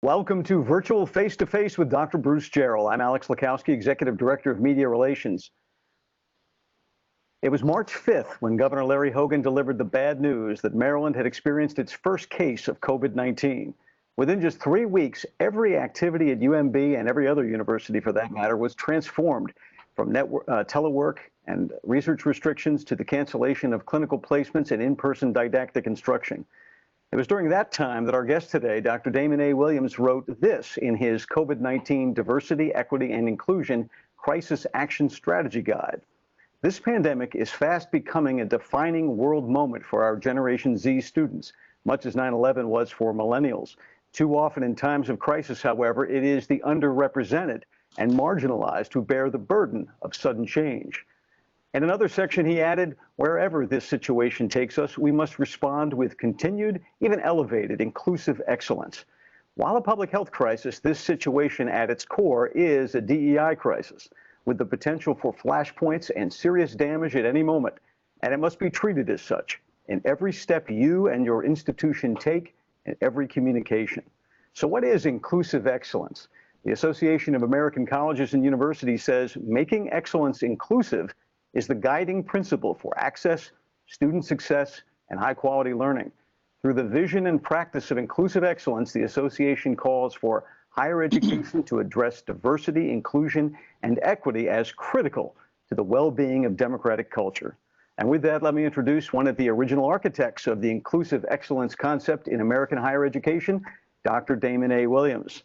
Welcome to Virtual Face-to-Face with Dr. Bruce Jarrell. I'm Alex Lakowski, Executive Director of Media Relations. It was March 5th when Governor Larry Hogan delivered the bad news that Maryland had experienced its first case of COVID-19. Within just 3 weeks, every activity at UMB and every other university for that matter was transformed, from telework and research restrictions to the cancellation of clinical placements and in-person didactic instruction. It was during that time that our guest today, Dr. Damon A. Williams, wrote this in his COVID-19 Diversity, Equity, and Inclusion Crisis Action Strategy Guide. This pandemic is fast becoming a defining world moment for our Generation Z students, much as 9/11 was for millennials. Too often in times of crisis, however, it is the underrepresented and marginalized who bear the burden of sudden change. In another section, he added, wherever this situation takes us, we must respond with continued, even elevated, inclusive excellence. While a public health crisis, this situation at its core is a DEI crisis, with the potential for flashpoints and serious damage at any moment, and it must be treated as such in every step you and your institution take in every communication. So what is inclusive excellence? The Association of American Colleges and Universities says making excellence inclusive is the guiding principle for access, student success, and high-quality learning. Through the vision and practice of inclusive excellence, the association calls for higher education to address diversity, inclusion, and equity as critical to the well-being of democratic culture. And with that, let me introduce one of the original architects of the inclusive excellence concept in American higher education, Dr. Damon A. Williams.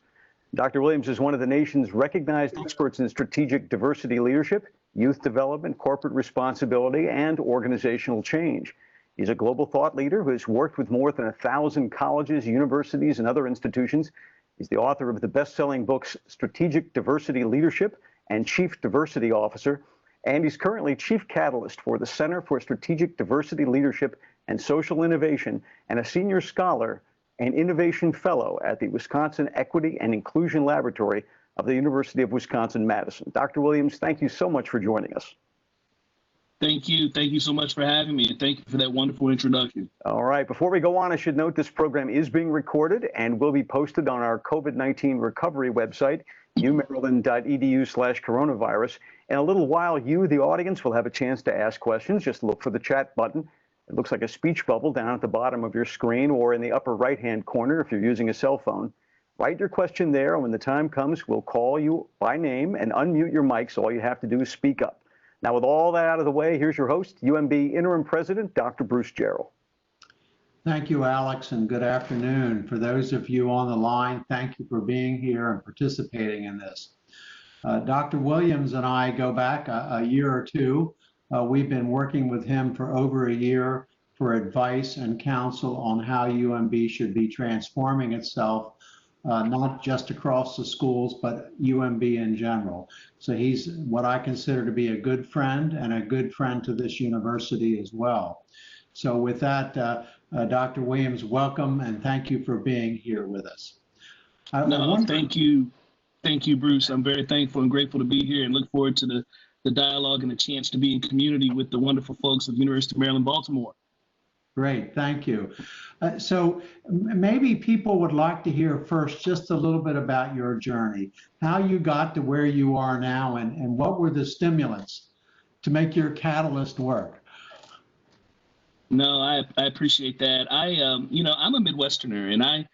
Dr. Williams is one of the nation's recognized experts in strategic diversity leadership, youth development, corporate responsibility, and organizational change. He's a global thought leader who has worked with more than 1,000 colleges, universities, and other institutions. He's the author of the best-selling books Strategic Diversity Leadership and Chief Diversity Officer, and he's currently Chief Catalyst for the Center for Strategic Diversity Leadership and Social Innovation, and a Senior Scholar and Innovation Fellow at the Wisconsin Equity and Inclusion Laboratory of the University of Wisconsin-Madison. Dr. Williams, thank you so much for joining us. Thank you. Thank you so much for having me, and thank you for that wonderful introduction. All right. Before we go on, I should note this program is being recorded and will be posted on our COVID-19 recovery website, umaryland.edu/coronavirus. In a little while, you, the audience, will have a chance to ask questions. Just look for the chat button. It looks like a speech bubble down at the bottom of your screen or in the upper right-hand corner if you're using a cell phone. Write your question there, and when the time comes, we'll call you by name and unmute your mics. All you have to do is speak up. Now, with all that out of the way, here's your host, UMB Interim President, Dr. Bruce Jarrell. Thank you, Alex, and good afternoon. For those of you on the line, thank you for being here and participating in this. Dr. Williams and I go back a year or two. We've been working with him for over a year for advice and counsel on how UMB should be transforming itself, not just across the schools, but UMB in general. So he's what I consider to be a good friend and a good friend to this university as well. So with that, Dr. Williams, welcome and thank you for being here with us. Thank you. Thank you, Bruce. I'm very thankful and grateful to be here and look forward to the dialogue and the chance to be in community with the wonderful folks of the University of Maryland, Baltimore. Great, thank you. So maybe people would like to hear first just a little bit about your journey, how you got to where you are now, and what were the stimulants to make your catalyst work? No, I appreciate that. I'm a Midwesterner, and I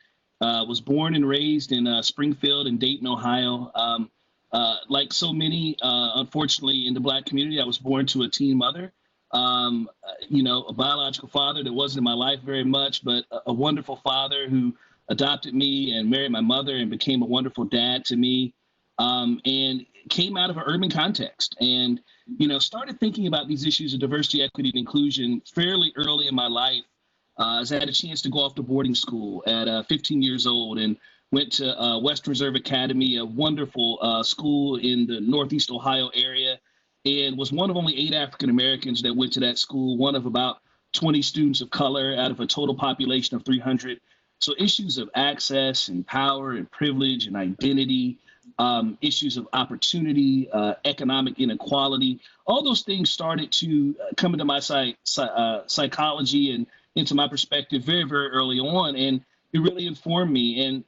was born and raised in Springfield and Dayton, Ohio. Like so many, unfortunately, in the Black community, I was born to a teen mother. A biological father that wasn't in my life very much, but a wonderful father who adopted me and married my mother and became a wonderful dad to me, and came out of an urban context and, started thinking about these issues of diversity, equity, and inclusion fairly early in my life, as I had a chance to go off to boarding school at 15 years old and went to West Reserve Academy, a wonderful school in the Northeast Ohio area, and was one of only 8 African Americans that went to that school, one of about 20 students of color out of a total population of 300. So issues of access and power and privilege and identity, issues of opportunity, economic inequality, all those things started to come into my psychology and into my perspective very, very early on. And really informed me. And,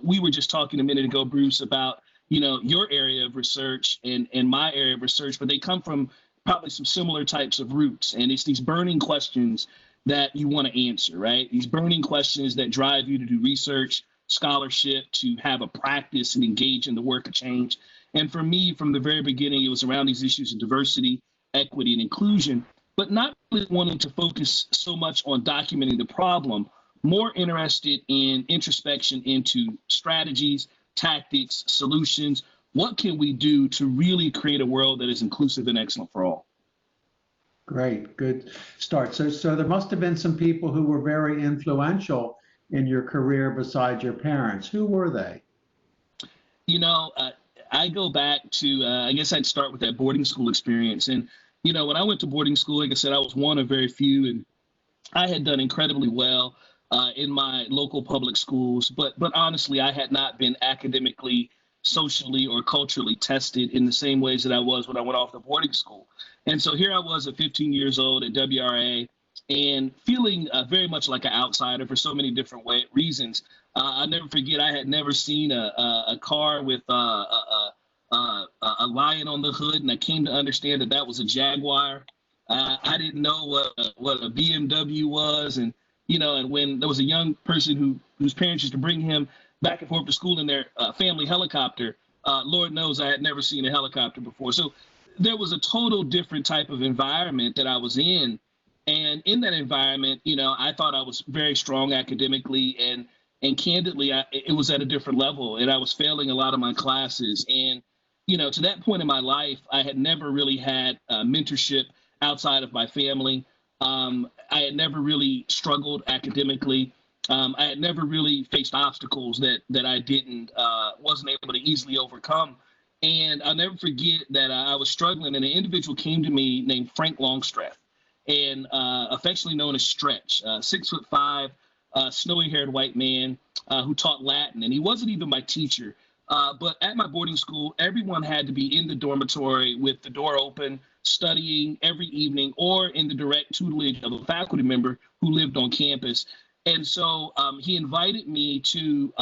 we were just talking a minute ago, Bruce, about, your area of research and my area of research, but they come from probably some similar types of roots. And it's these burning questions that you want to answer, right? These burning questions that drive you to do research, scholarship, to have a practice and engage in the work of change. And for me, from the very beginning, it was around these issues of diversity, equity, and inclusion, but not really wanting to focus so much on documenting the problem, more interested in introspection into strategies, tactics, solutions. What can we do to really create a world that is inclusive and excellent for all? Great, good start. So there must have been some people who were very influential in your career besides your parents. Who were they? I go back to, I guess I'd start with that boarding school experience. And, when I went to boarding school, like I said, I was one of very few, and I had done incredibly well in my local public schools. But honestly, I had not been academically, socially, or culturally tested in the same ways that I was when I went off to boarding school. And so here I was at 15 years old at WRA and feeling very much like an outsider for so many different reasons. I'll never forget, I had never seen a car with a lion on the hood, and I came to understand that was a Jaguar. I didn't know what a BMW was, and when there was a young person whose parents used to bring him back and forth to school in their family helicopter, Lord knows I had never seen a helicopter before. So there was a total different type of environment that I was in, and in that environment, I thought I was very strong academically, and candidly, it was at a different level, and I was failing a lot of my classes. And, to that point in my life, I had never really had mentorship outside of my family. I had never really struggled academically. I had never really faced obstacles that I wasn't able to easily overcome. And I'll never forget that I was struggling, and an individual came to me named Frank Longstreth, and affectionately known as Stretch, 6'5", snowy-haired white man who taught Latin, and he wasn't even my teacher. But at my boarding school, everyone had to be in the dormitory with the door open, studying every evening, or in the direct tutelage of a faculty member who lived on campus. And so he invited me to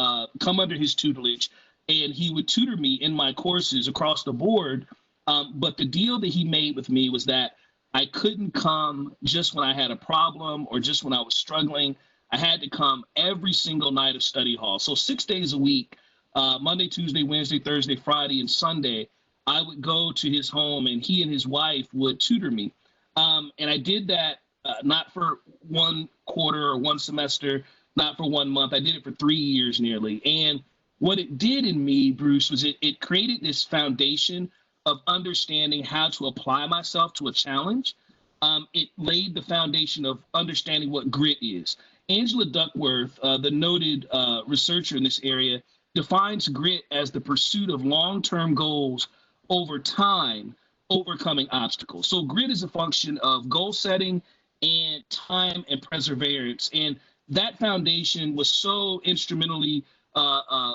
come under his tutelage, and he would tutor me in my courses across the board. But the deal that he made with me was that I couldn't come just when I had a problem or just when I was struggling. I had to come every single night of study hall. So 6 days a week, Monday, Tuesday, Wednesday, Thursday, Friday, and Sunday, I would go to his home, and he and his wife would tutor me. And I did that not for 1 quarter or 1 semester, not for 1 month. I did it for 3 years nearly. And what it did in me, Bruce, was it created this foundation of understanding how to apply myself to a challenge. It laid the foundation of understanding what grit is. Angela Duckworth, the noted researcher in this area, defines grit as the pursuit of long-term goals over time, overcoming obstacles. So grit is a function of goal setting and time and perseverance. And that foundation was so instrumentally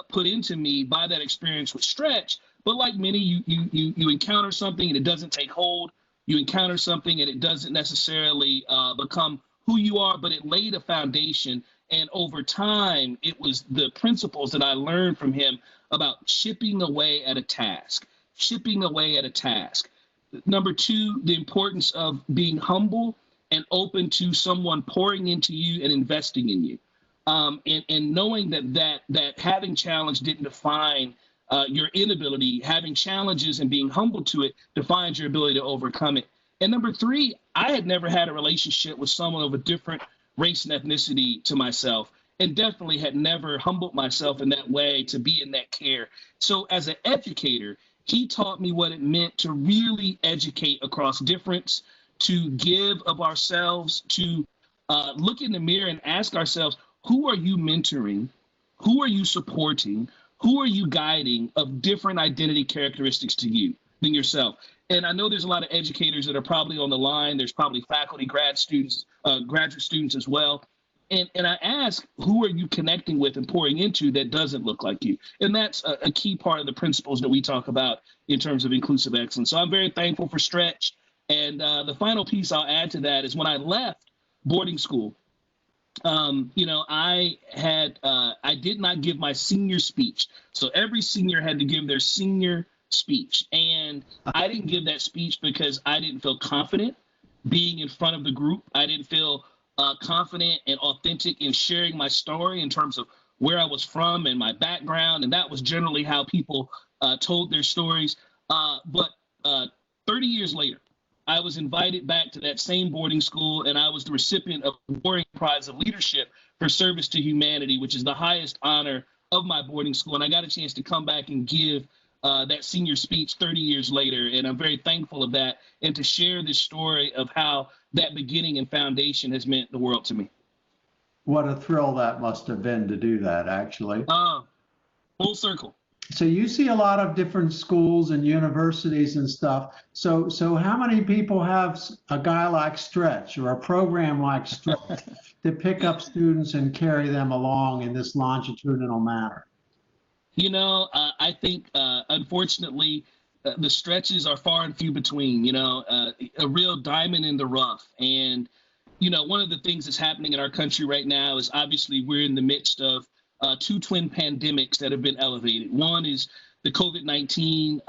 put into me by that experience with Stretch. But like many, you encounter something and it doesn't take hold. You encounter something and it doesn't necessarily become who you are, but it laid a foundation. And over time, it was the principles that I learned from him about chipping away at a task. Number 2, the importance of being humble and open to someone pouring into you and investing in you. And knowing that having challenge didn't define your inability. Having challenges and being humble to it defines your ability to overcome it. And number 3, I had never had a relationship with someone of a different race and ethnicity to myself, and definitely had never humbled myself in that way to be in that care. So as an educator, he taught me what it meant to really educate across difference, to give of ourselves, to look in the mirror and ask ourselves, who are you mentoring? Who are you supporting? Who are you guiding of different identity characteristics to you than yourself? And I know there's a lot of educators that are probably on the line. There's probably faculty, graduate students as well. And I ask, who are you connecting with and pouring into that doesn't look like you? And that's a key part of the principles that we talk about in terms of inclusive excellence. So I'm very thankful for Stretch. And the final piece I'll add to that is when I left boarding school, I did not give my senior speech. So every senior had to give their senior speech. And I didn't give that speech because I didn't feel confident being in front of the group. I didn't feel confident and authentic in sharing my story in terms of where I was from and my background. And that was generally how people told their stories. But 30 years later, I was invited back to that same boarding school, and I was the recipient of the Boring Prize of Leadership for Service to Humanity, which is the highest honor of my boarding school. And I got a chance to come back and give that senior speech 30 years later, and I'm very thankful of that, and to share this story of how that beginning and foundation has meant the world to me. What a thrill that must have been to do that, actually. Full circle. So you see a lot of different schools and universities and stuff. So how many people have a guy like Stretch or a program like Stretch to pick up students and carry them along in this longitudinal manner? I think, unfortunately, the stretches are far and few between, a real diamond in the rough. And, one of the things that's happening in our country right now is obviously we're in the midst of two twin pandemics that have been elevated. One is the COVID-19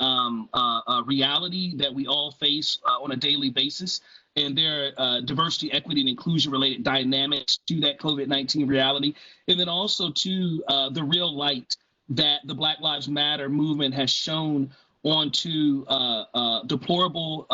reality that we all face on a daily basis. And there are diversity, equity, and inclusion related dynamics to that COVID-19 reality. And then also to the real light that the Black Lives Matter movement has shown onto deplorable,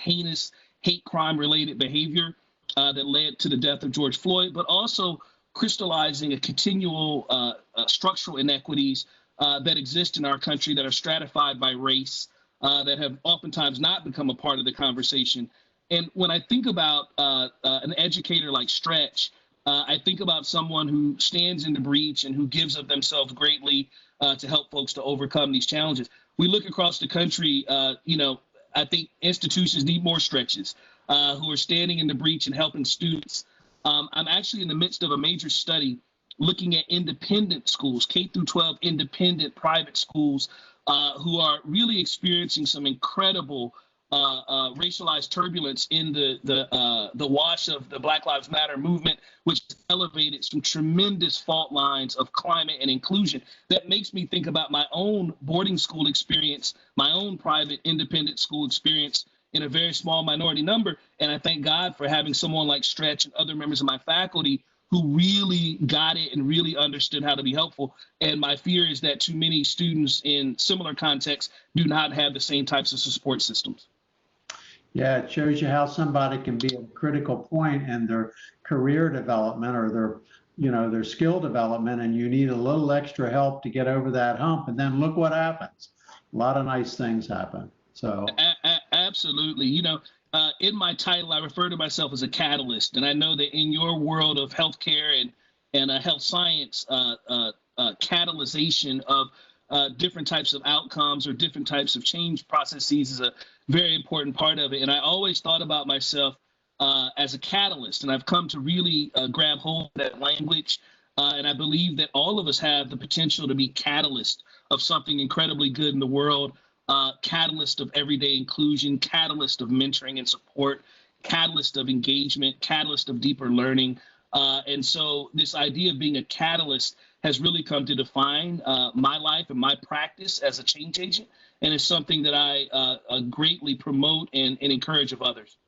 heinous, hate crime related behavior that led to the death of George Floyd, but also crystallizing a continual structural inequities that exist in our country that are stratified by race, that have oftentimes not become a part of the conversation. And when I think about an educator like Stretch, I think about someone who stands in the breach and who gives of themselves greatly to help folks to overcome these challenges. We look across the country, I think institutions need more Stretches who are standing in the breach and helping students. I'm actually in the midst of a major study looking at independent schools, K through 12 independent private schools who are really experiencing some incredible racialized turbulence in the wash of the Black Lives Matter movement, which elevated some tremendous fault lines of climate and inclusion. That makes me think about my own boarding school experience, my own private independent school experience in a very small minority number. And I thank God for having someone like Stretch and other members of my faculty who really got it and really understood how to be helpful. And my fear is that too many students in similar contexts do not have the same types of support systems. Yeah, it shows you how somebody can be a critical point in their career development or their skill development, and you need a little extra help to get over that hump. And then look what happens. A lot of nice things happen. So absolutely. In my title, I refer to myself as a catalyst, and I know that in your world of healthcare and health science, catalyzation of different types of outcomes or different types of change processes is a very important part of it. And I always thought about myself as a catalyst, and I've come to really grab hold of that language. And I believe that all of us have the potential to be catalyst of something incredibly good in the world, catalyst of everyday inclusion, catalyst of mentoring and support, catalyst of engagement, catalyst of deeper learning. And so this idea of being a catalyst has really come to define my life and my practice as a change agent. And it's something that I greatly promote and encourage of others.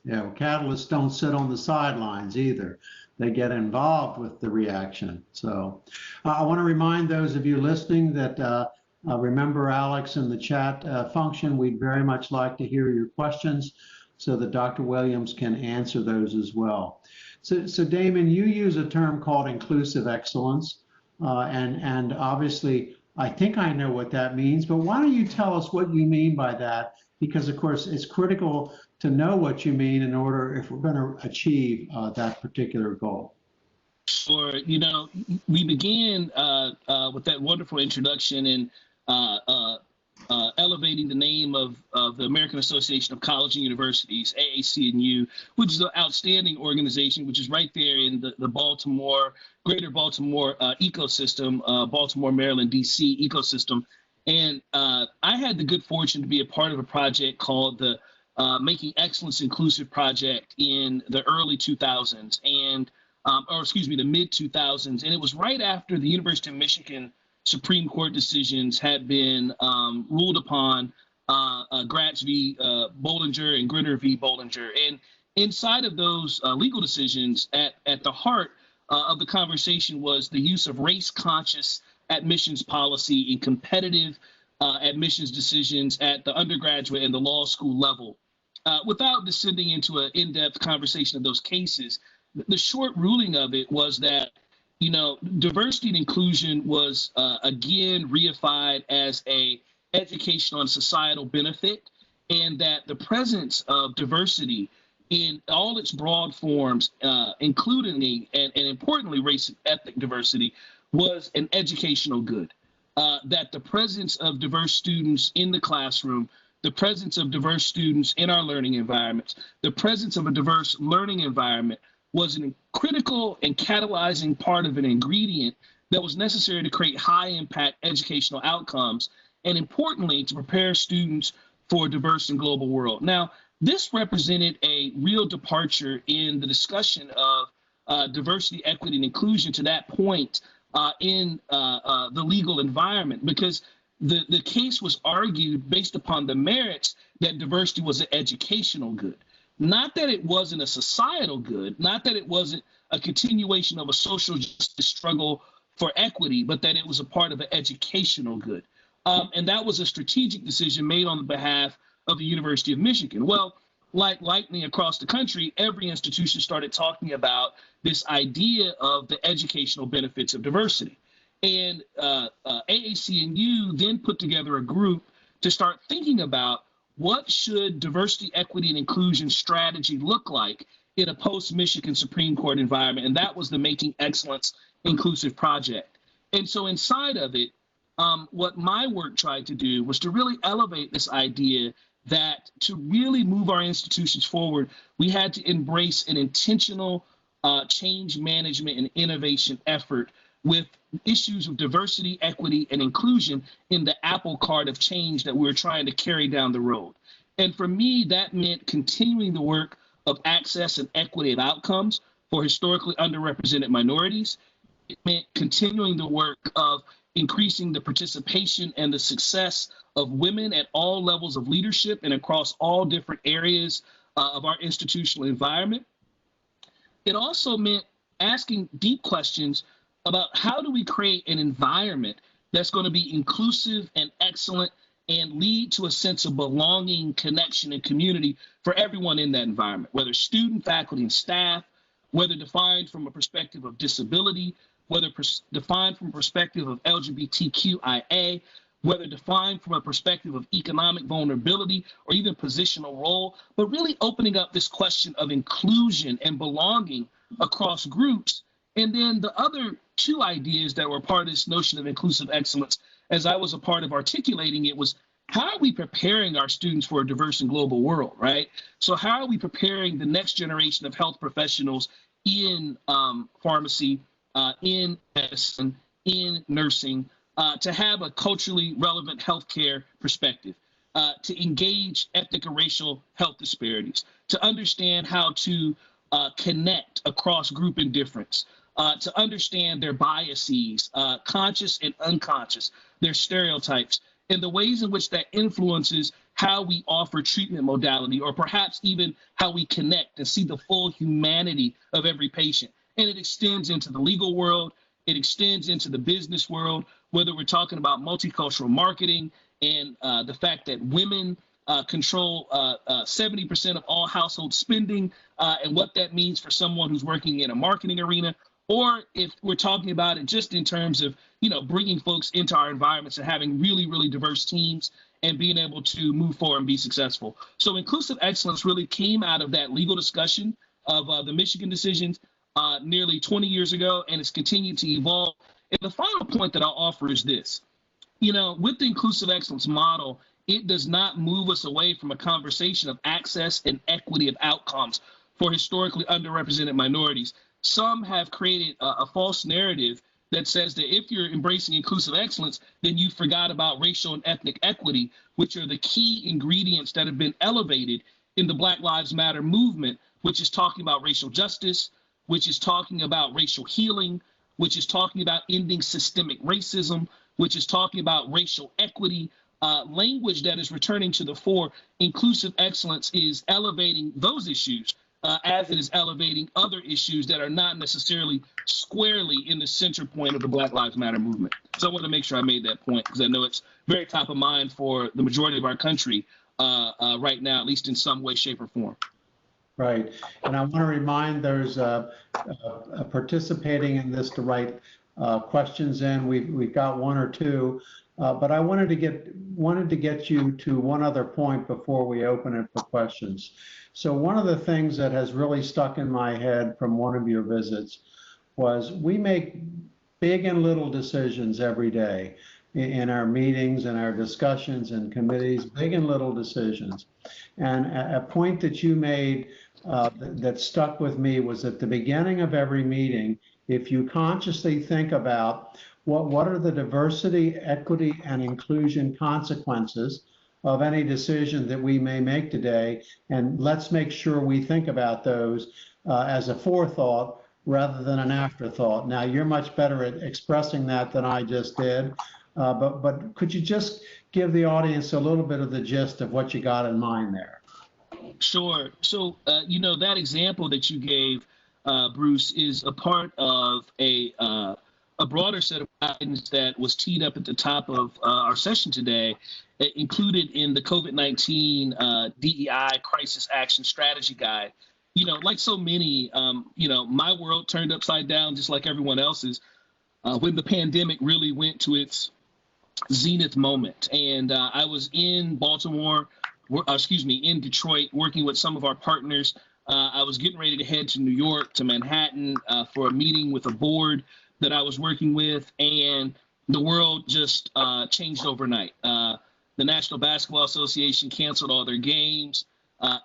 Yeah, well, catalysts don't sit on the sidelines either. They get involved with the reaction. So I want to remind those of you listening that remember Alex in the chat function. We'd very much like to hear your questions so that Dr. Williams can answer those as well. So Damon, you use a term called inclusive excellence. And obviously, I think I know what that means, but why don't you tell us what you mean by that? Because, of course, it's critical to know what you mean in order if we're going to achieve that particular goal. Sure. We began with that wonderful introduction and elevating the name of the American Association of Colleges and Universities, AAC&U, which is an outstanding organization, which is right there in the greater Baltimore ecosystem, Baltimore, Maryland, DC ecosystem. And I had the good fortune to be a part of a project called the Making Excellence Inclusive Project in the early 2000s. And or excuse me, the mid-2000s. And it was right after the University of Michigan Supreme Court decisions had been ruled upon, Gratz v. Bollinger and Grinner v. Bollinger. And inside of those legal decisions, at the heart of the conversation was the use of race-conscious admissions policy in competitive admissions decisions at the undergraduate and the law school level. Without descending into an in-depth conversation of those cases, the short ruling of it was that, you know, diversity and inclusion was again reified as a educational and societal benefit, and that the presence of diversity in all its broad forms, including and importantly race and ethnic diversity, was an educational good. That the presence of diverse students in the classroom, the presence of diverse students in our learning environments, the presence of a diverse learning environment was a critical and catalyzing part of an ingredient that was necessary to create high impact educational outcomes, and importantly, to prepare students for a diverse and global world. Now, this represented a real departure in the discussion of diversity, equity, and inclusion to that point in the legal environment, because the case was argued based upon the merits that diversity was an educational good. Not that it wasn't a societal good, not that it wasn't a continuation of a social justice struggle for equity, but that it was a part of an educational good. And that was a strategic decision made on the behalf of the University of Michigan. Well, like lightning across the country, every institution started talking about this idea of the educational benefits of diversity. And AAC&U then put together a group to start thinking about what should diversity, equity, and inclusion strategy look like in a post-Michigan Supreme Court environment. And that was the Making Excellence Inclusive Project. And so inside of it, what my work tried to do was to really elevate this idea that to really move our institutions forward, we had to embrace an intentional change management and innovation effort with issues of diversity, equity, and inclusion in the apple cart of change that we were trying to carry down the road. And for me, that meant continuing the work of access and equity of outcomes for historically underrepresented minorities. It meant continuing the work of increasing the participation and the success of women at all levels of leadership and across all different areas of our institutional environment. It also meant asking deep questions about how do we create an environment that's going to be inclusive and excellent and lead to a sense of belonging, connection, and community for everyone in that environment, whether student, faculty, and staff, whether defined from a perspective of disability, whether defined from a perspective of LGBTQIA, whether defined from a perspective of economic vulnerability or even positional role, but really opening up this question of inclusion and belonging across groups. And then the other two ideas that were part of this notion of inclusive excellence, as I was a part of articulating it, was how are we preparing our students for a diverse and global world, right? So how are we preparing the next generation of health professionals in pharmacy, in medicine, in nursing, to have a culturally relevant healthcare perspective, to engage ethnic and racial health disparities, to understand how to connect across group indifference, to understand their biases, conscious and unconscious, their stereotypes, and the ways in which that influences how we offer treatment modality, or perhaps even how we connect and see the full humanity of every patient. And it extends into the legal world, it extends into the business world, whether we're talking about multicultural marketing and the fact that women control 70% of all household spending, and what that means for someone who's working in a marketing arena, or if we're talking about it just in terms of, you know, bringing folks into our environments and having really, really diverse teams and being able to move forward and be successful. So inclusive excellence really came out of that legal discussion of the Michigan decisions nearly 20 years ago, and it's continued to evolve. And the final point that I'll offer is this. You know, with the inclusive excellence model, it does not move us away from a conversation of access and equity of outcomes for historically underrepresented minorities. Some have created a false narrative that says that if you're embracing inclusive excellence, then you forgot about racial and ethnic equity, which are the key ingredients that have been elevated in the Black Lives Matter movement, which is talking about racial justice, which is talking about racial healing, which is talking about ending systemic racism, which is talking about racial equity, language that is returning to the fore. Inclusive excellence is elevating those issues as it is elevating other issues that are not necessarily squarely in the center point of the Black Lives Matter movement. So I want to make sure I made that point because I know it's very top of mind for the majority of our country right now, at least in some way, shape, or form. Right. And I want to remind those participating in this to write questions in. We've got one or two, but I wanted to get you to one other point before we open it for questions. So one of the things that has really stuck in my head from one of your visits was we make big and little decisions every day in our meetings and our discussions and committees, big and little decisions. And a point that you made that stuck with me was at the beginning of every meeting, if you consciously think about what are the diversity, equity, and inclusion consequences of any decision that we may make today, and let's make sure we think about those as a forethought rather than an afterthought. Now, you're much better at expressing that than I just did, but could you just give the audience a little bit of the gist of what you got in mind there? Sure. So, that example that you gave, Bruce, is a part of a broader set of guidance that was teed up at the top of our session today, included in the COVID-19 DEI Crisis Action Strategy Guide. Like so many, my world turned upside down just like everyone else's when the pandemic really went to its zenith moment. And I was in in Detroit, working with some of our partners. I was getting ready to head to New York, to Manhattan, for a meeting with a board that I was working with, and the world just changed overnight. The National Basketball Association canceled all their games.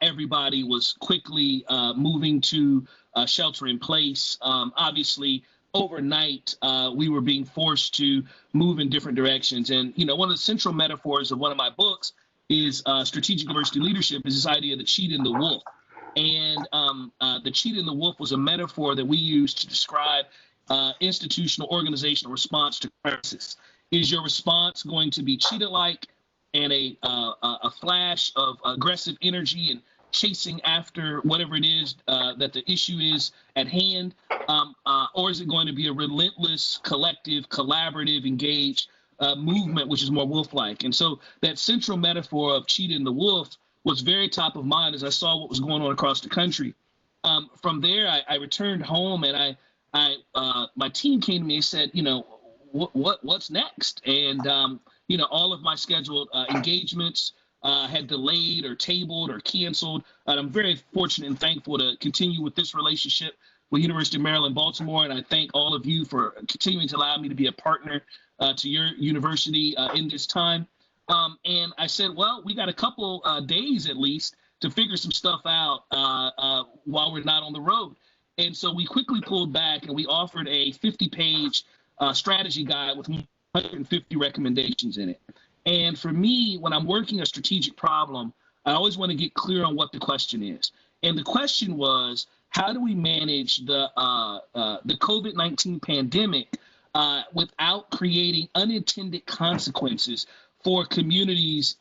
Everybody was quickly moving to shelter in place. Obviously, overnight, we were being forced to move in different directions. And, one of the central metaphors of one of my books is strategic diversity leadership is this idea of the cheetah and the wolf. And the cheetah and the wolf was a metaphor that we used to describe institutional organizational response to crisis. Is your response going to be cheetah-like and a flash of aggressive energy and chasing after whatever it is that the issue is at hand, or is it going to be a relentless, collective, collaborative, engaged movement, which is more wolf-like? And so that central metaphor of cheetah and the wolf was very top of mind as I saw what was going on across the country. From there, I returned home, and my team came to me and said, what's next? And all of my scheduled engagements had delayed or tabled or canceled. And I'm very fortunate and thankful to continue with this relationship with University of Maryland, Baltimore. And I thank all of you for continuing to allow me to be a partner to your university in this time. And I said, well, we got a couple days at least to figure some stuff out while we're not on the road. And so we quickly pulled back and we offered a 50-page strategy guide with 150 recommendations in it. And for me, when I'm working a strategic problem, I always want to get clear on what the question is. And the question was, how do we manage the COVID-19 pandemic without creating unintended consequences for communities,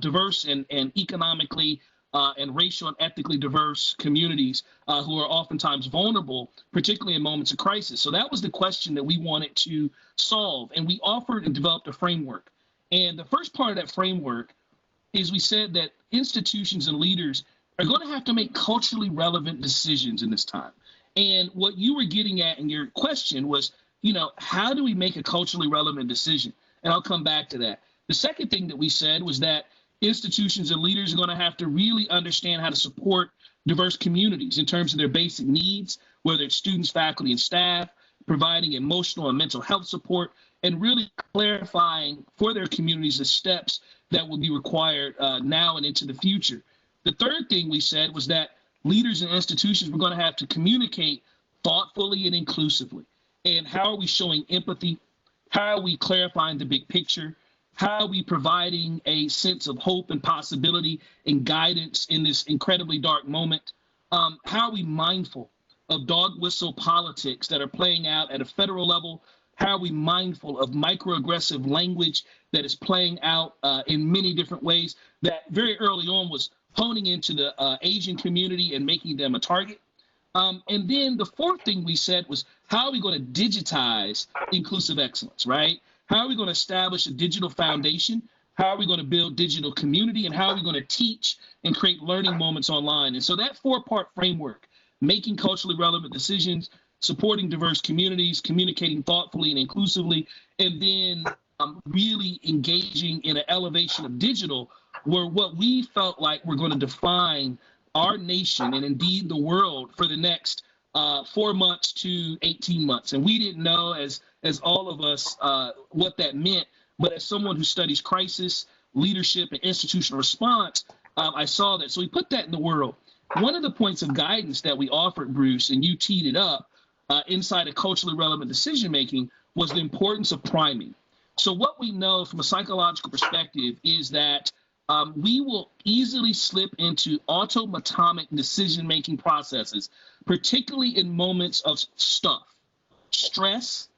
diverse and economically and racial and ethnically diverse communities who are oftentimes vulnerable, particularly in moments of crisis? So that was the question that we wanted to solve. And we offered and developed a framework. And the first part of that framework is we said that institutions and leaders are going to have to make culturally relevant decisions in this time. And what you were getting at in your question was, how do we make a culturally relevant decision? And I'll come back to that. The second thing that we said was that institutions and leaders are going to have to really understand how to support diverse communities in terms of their basic needs, whether it's students, faculty, and staff, providing emotional and mental health support, and really clarifying for their communities the steps that will be required now and into the future. The third thing we said was that leaders and institutions were going to have to communicate thoughtfully and inclusively. And how are we showing empathy? How are we clarifying the big picture? How are we providing a sense of hope and possibility and guidance in this incredibly dark moment? How are we mindful of dog whistle politics that are playing out at a federal level? How are we mindful of microaggressive language that is playing out in many different ways that very early on was honing into the Asian community and making them a target? And then the fourth thing we said was, how are we going to digitize inclusive excellence, right? How are we going to establish a digital foundation? How are we going to build digital community? And how are we going to teach and create learning moments online? And so that four-part framework, making culturally relevant decisions, supporting diverse communities, communicating thoughtfully and inclusively, and then really engaging in an elevation of digital, were what we felt like were going to define our nation and indeed the world for the next 4 months to 18 months. And we didn't know, as all of us, what that meant. But as someone who studies crisis, leadership, and institutional response, I saw that. So we put that in the world. One of the points of guidance that we offered, Bruce, and you teed it up inside of culturally relevant decision-making, was the importance of priming. So what we know from a psychological perspective is that we will easily slip into automatic decision-making processes, particularly in moments of stuff, stress,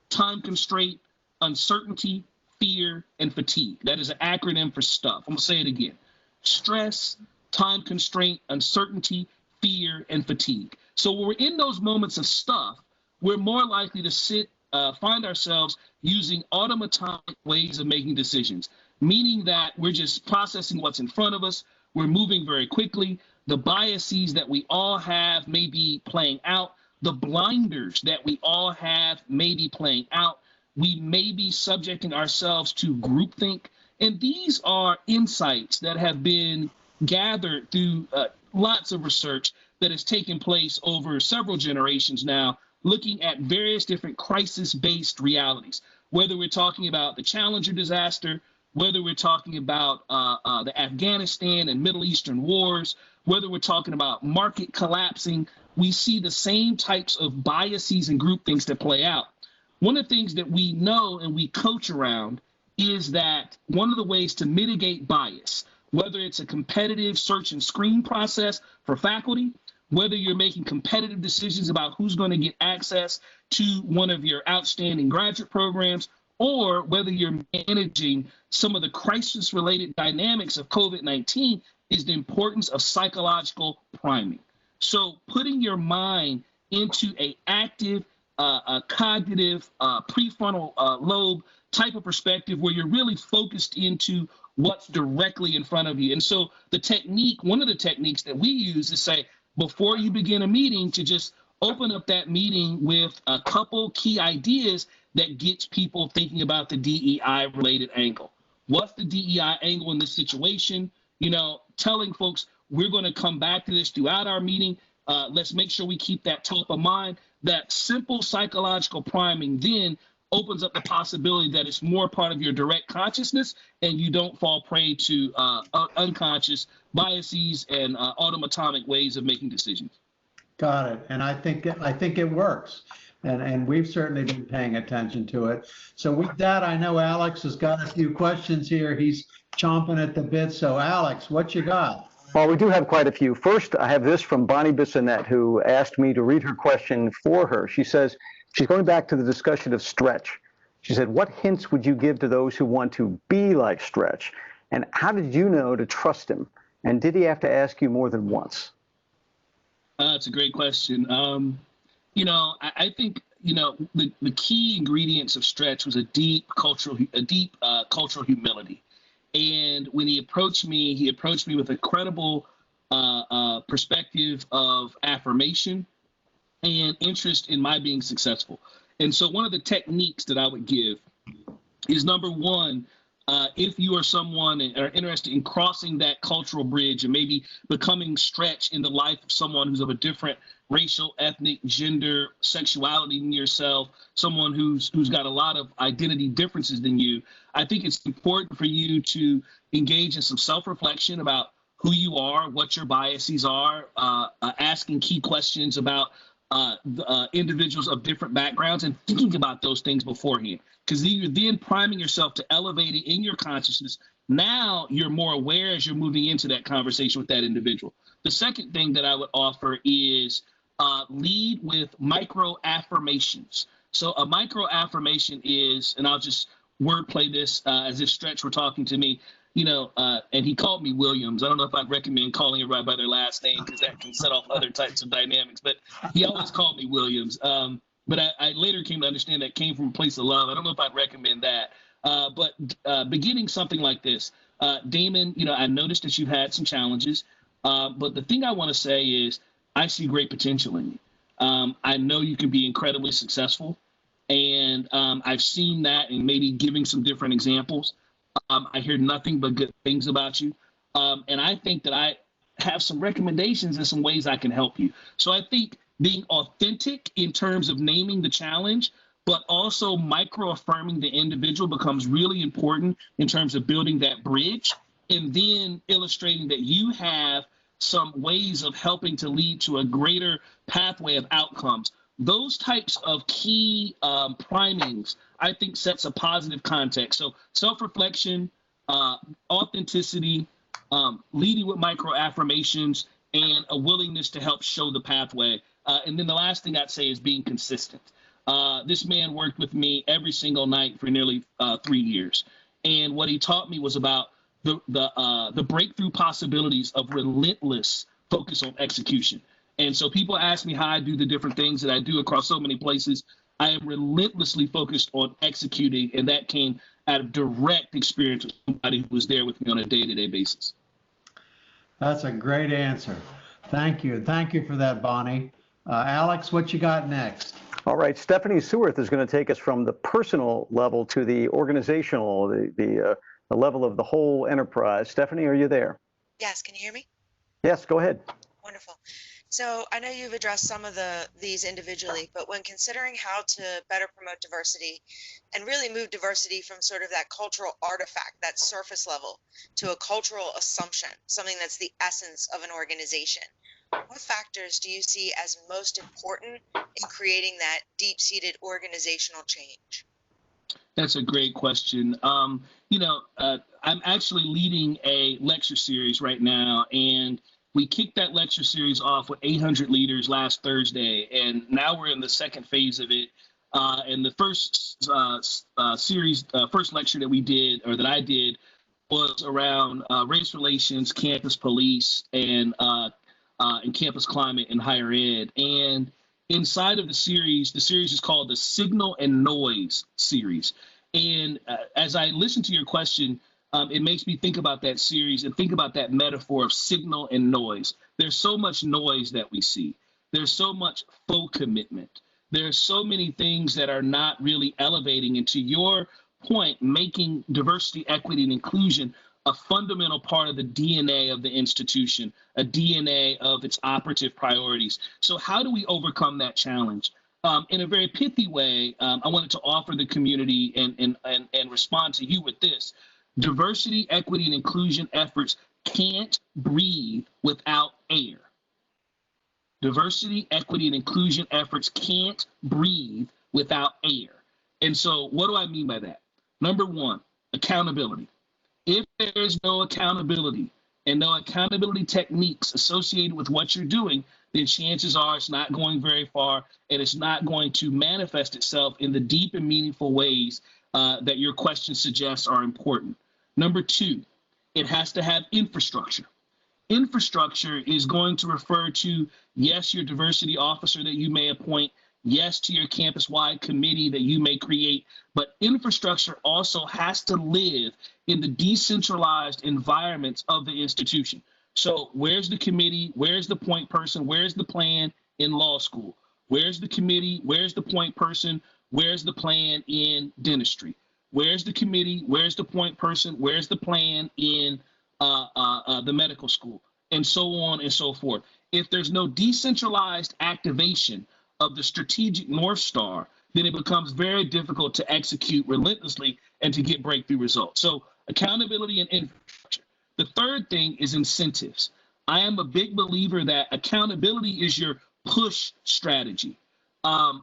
time constraint, uncertainty, fear, and fatigue. That is an acronym for stuff. I'm going to say it again. Stress, time constraint, uncertainty, fear, and fatigue. So when we're in those moments of stuff, we're more likely to find ourselves using automatic ways of making decisions, meaning that we're just processing what's in front of us. We're moving very quickly. The biases that we all have may be playing out. The blinders that we all have may be playing out. We may be subjecting ourselves to groupthink. And these are insights that have been gathered through lots of research that has taken place over several generations now, looking at various different crisis-based realities, whether we're talking about the Challenger disaster, whether we're talking about the Afghanistan and Middle Eastern wars, whether we're talking about market collapsing, we see the same types of biases and groupthings that play out. One of the things that we know and we coach around is that one of the ways to mitigate bias, whether it's a competitive search and screen process for faculty, whether you're making competitive decisions about who's going to get access to one of your outstanding graduate programs, or whether you're managing some of the crisis-related dynamics of COVID-19, is the importance of psychological priming. So putting your mind into an active, cognitive, prefrontal lobe type of perspective where you're really focused into what's directly in front of you. And so the technique, one of the techniques that we use is say, before you begin a meeting, to just open up that meeting with a couple key ideas that gets people thinking about the DEI related angle. What's the DEI angle in this situation? You know, telling folks we're going to come back to this throughout our meeting. Let's make sure we keep that top of mind. That simple psychological priming then opens up the possibility that it's more part of your direct consciousness and you don't fall prey to unconscious biases and automatic ways of making decisions. Got it. And I think it works. And we've certainly been paying attention to it. So with that, I know Alex has got a few questions here. He's chomping at the bit. So Alex, what you got? Well, we do have quite a few. First, I have this from Bonnie Bissonette, who asked me to read her question for her. She says, she's going back to the discussion of Stretch. She said, what hints would you give to those who want to be like Stretch? And how did you know to trust him? And did he have to ask you more than once? That's a great question. I think, the key ingredients of Stretch was a deep cultural humility. And when he approached me with a credible perspective of affirmation and interest in my being successful. And so one of the techniques that I would give is, number one, if you are someone and are interested in crossing that cultural bridge and maybe becoming Stretch in the life of someone who's of a different racial, ethnic, gender, sexuality than yourself, someone who's got a lot of identity differences than you, I think it's important for you to engage in some self-reflection about who you are, what your biases are, asking key questions about individuals of different backgrounds and thinking about those things beforehand. Because you're then priming yourself to elevate it in your consciousness. Now you're more aware as you're moving into that conversation with that individual. The second thing that I would offer is lead with micro affirmations. So a micro affirmation is, and I'll just wordplay this as if Stretch were talking to me, and he called me Williams. I don't know if I'd recommend calling everybody by their last name because that can set off other types of dynamics, but he always called me Williams. But I later came to understand that came from a place of love. I don't know if I'd recommend that. But beginning something like this, Damon, I noticed that you've had some challenges, but the thing I want to say is I see great potential in you. I know you can be incredibly successful, and I've seen that and maybe giving some different examples. I hear nothing but good things about you, and I think that I have some recommendations and some ways I can help you. So I think being authentic in terms of naming the challenge, but also micro-affirming the individual becomes really important in terms of building that bridge, and then illustrating that you have some ways of helping to lead to a greater pathway of outcomes. Those types of key primings, I think, sets a positive context. So self-reflection, authenticity, leading with micro affirmations, and a willingness to help show the pathway. And then the last thing I'd say is being consistent. This man worked with me every single night for nearly 3 years. And what he taught me was about the breakthrough possibilities of relentless focus on execution. And so people ask me how I do the different things that I do across so many places. I am relentlessly focused on executing, and that came out of direct experience with somebody who was there with me on a day-to-day basis. That's a great answer. Thank you. Thank you for that, Bonnie. Alex, what you got next? All right, Stephanie Seworth is going to take us from the personal level to the organizational, the level of the whole enterprise. Stephanie, are you there? Yes, can you hear me? Yes, go ahead. Wonderful. So I know you've addressed some of these individually, but when considering how to better promote diversity and really move diversity from sort of that cultural artifact, that surface level, to a cultural assumption, something that's the essence of an organization, what factors do you see as most important in creating that deep-seated organizational change? That's a great question. I'm actually leading a lecture series right now, and we kicked that lecture series off with 800 leaders last Thursday, and now we're in the second phase of it. And the first first lecture that we did, or that I did, was around race relations, campus police, and campus climate in higher ed. And inside of the series is called the Signal and Noise series. And as I listen to your question, it makes me think about that series and think about that metaphor of signal and noise. There's so much noise that we see. There's so much faux commitment. There's so many things that are not really elevating. And to your point, making diversity, equity, and inclusion a fundamental part of the DNA of the institution, a DNA of its operative priorities. So how do we overcome that challenge? In a very pithy way, I wanted to offer the community and respond to you with this. Diversity, equity, and inclusion efforts can't breathe without air. Diversity, equity, and inclusion efforts can't breathe without air. And so what do I mean by that? Number one, accountability. If there's no accountability and no accountability techniques associated with what you're doing, then chances are it's not going very far, and it's not going to manifest itself in the deep and meaningful ways that your question suggests are important. Number two, it has to have infrastructure. Infrastructure is going to refer to, yes, your diversity officer that you may appoint, yes, to your campus-wide committee that you may create, but infrastructure also has to live in the decentralized environments of the institution. So where's the committee? Where's the point person? Where's the plan in law school? Where's the committee? Where's the point person? Where's the plan in dentistry? Where's the committee? Where's the point person? Where's the plan in the medical school? And so on and so forth. If there's no decentralized activation of the strategic North Star, then it becomes very difficult to execute relentlessly and to get breakthrough results. So accountability and infrastructure. The third thing is incentives. I am a big believer that accountability is your push strategy.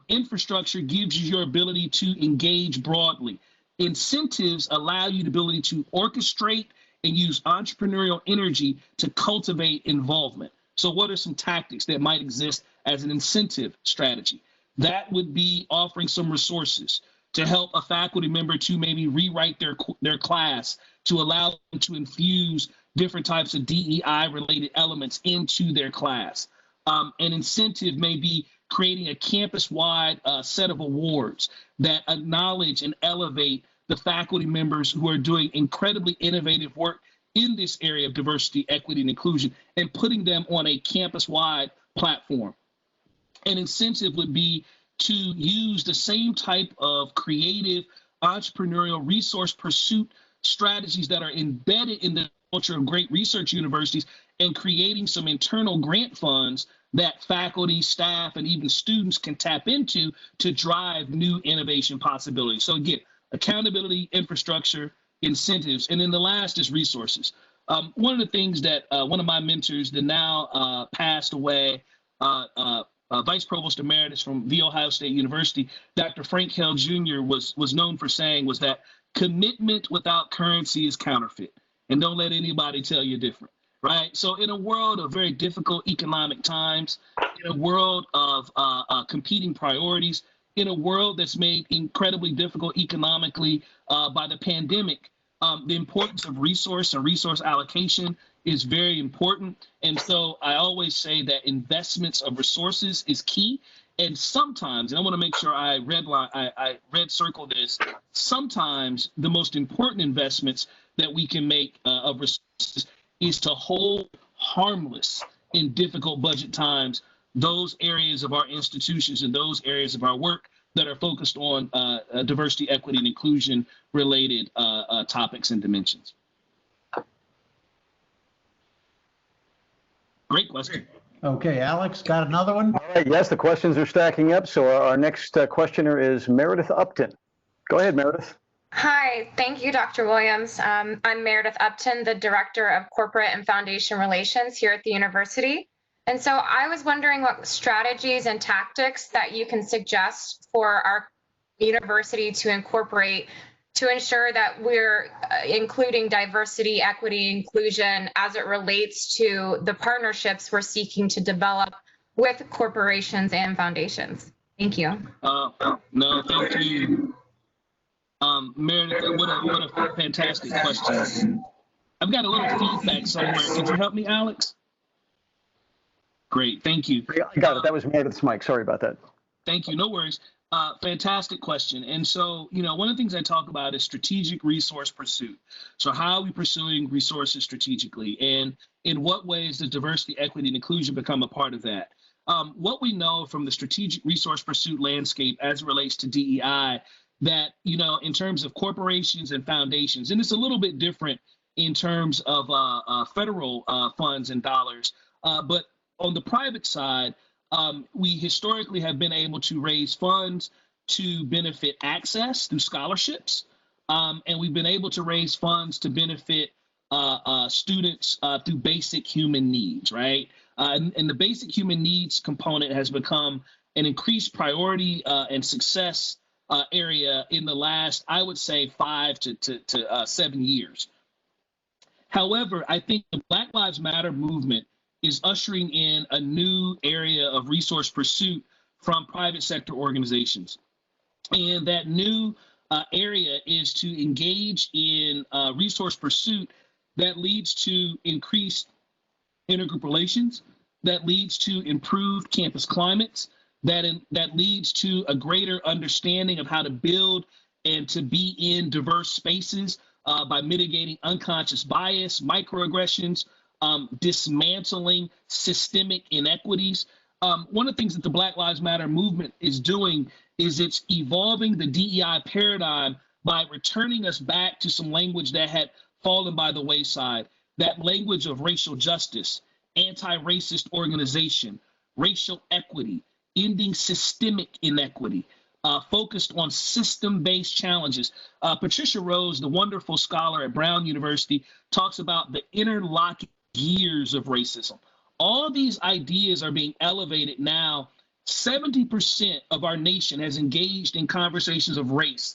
Infrastructure gives you your ability to engage broadly. Incentives allow you the ability to orchestrate and use entrepreneurial energy to cultivate involvement. So what are some tactics that might exist as an incentive strategy? That would be offering some resources to help a faculty member to maybe rewrite their class to allow them to infuse different types of DEI-related elements into their class. An incentive may be creating a campus-wide set of awards that acknowledge and elevate the faculty members who are doing incredibly innovative work in this area of diversity, equity, and inclusion, and putting them on a campus-wide platform. An incentive would be to use the same type of creative entrepreneurial resource pursuit strategies that are embedded in the culture of great research universities and creating some internal grant funds that faculty, staff, and even students can tap into to drive new innovation possibilities. So again, accountability, infrastructure, incentives, and then the last is resources. One of the things that one of my mentors, the now passed away Vice Provost Emeritus from The Ohio State University, Dr. Frank Held Jr. was known for saying was that commitment without currency is counterfeit, and don't let anybody tell you different, right? So in a world of very difficult economic times, in a world of competing priorities, in a world that's made incredibly difficult economically by the pandemic, the importance of resource and resource allocation is very important. And so I always say that investments of resources is key. And sometimes, and I want to make sure I red circle this, sometimes the most important investments that we can make of resources is to hold harmless in difficult budget times those areas of our institutions and those areas of our work that are focused on diversity, equity, and inclusion related topics and dimensions. Great question. Okay, Alex, got another one? All right, yes, the questions are stacking up. So our next questioner is Meredith Upton. Go ahead, Meredith. Hi, thank you, Dr. Williams. I'm Meredith Upton, the Director of Corporate and Foundation Relations here at the university. And so I was wondering what strategies and tactics that you can suggest for our university to incorporate to ensure that we're including diversity, equity, inclusion as it relates to the partnerships we're seeking to develop with corporations and foundations. Thank you. No, thank you. Meredith, what a fantastic question. I've got a little feedback somewhere. Could you help me, Alex? Great, thank you. I got it. That was Meredith's mic. Sorry about that. Thank you. No worries. Fantastic question. And so, one of the things I talk about is strategic resource pursuit. So how are we pursuing resources strategically? And in what ways does diversity, equity, and inclusion become a part of that? What we know from the strategic resource pursuit landscape as it relates to DEI, that, in terms of corporations and foundations, and it's a little bit different in terms of federal funds and dollars, but on the private side, we historically have been able to raise funds to benefit access through scholarships, and we've been able to raise funds to benefit students through basic human needs, right? And the basic human needs component has become an increased priority and success area in the last, I would say, 5 to 7 years. However, I think the Black Lives Matter movement is ushering in a new area of resource pursuit from private sector organizations. And that new area is to engage in resource pursuit that leads to increased intergroup relations, that leads to improved campus climates, that leads to a greater understanding of how to build and to be in diverse spaces by mitigating unconscious bias, microaggressions, dismantling systemic inequities. One of the things that the Black Lives Matter movement is doing is it's evolving the DEI paradigm by returning us back to some language that had fallen by the wayside, that language of racial justice, anti-racist organization, racial equity, ending systemic inequity, focused on system-based challenges. Patricia Rose, the wonderful scholar at Brown University, talks about the interlocking gears of racism. All of these ideas are being elevated now. 70% of our nation has engaged in conversations of race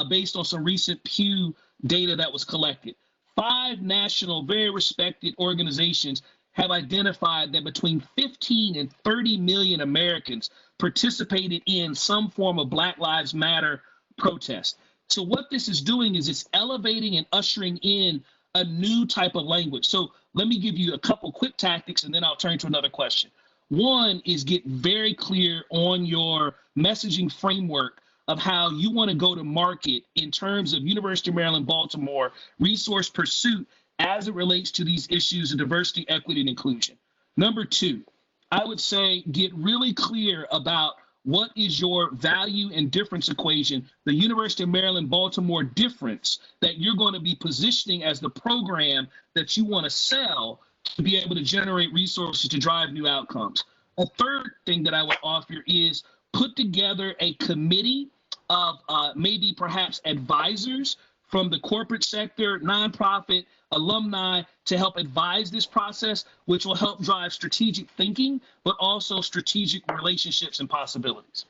based on some recent Pew data that was collected. 5 national, very respected organizations have identified that between 15 and 30 million Americans participated in some form of Black Lives Matter protest. So what this is doing is it's elevating and ushering in a new type of language. So let me give you a couple quick tactics, and then I'll turn to another question. One is get very clear on your messaging framework of how you want to go to market in terms of University of Maryland, Baltimore, resource pursuit as it relates to these issues of diversity, equity, and inclusion. Number two, I would say get really clear about what is your value and difference equation, the University of Maryland, Baltimore difference that you're going to be positioning as the program that you want to sell to be able to generate resources to drive new outcomes. A third thing that I would offer is put together a committee of maybe perhaps advisors from the corporate sector, nonprofit, alumni to help advise this process, which will help drive strategic thinking, but also strategic relationships and possibilities.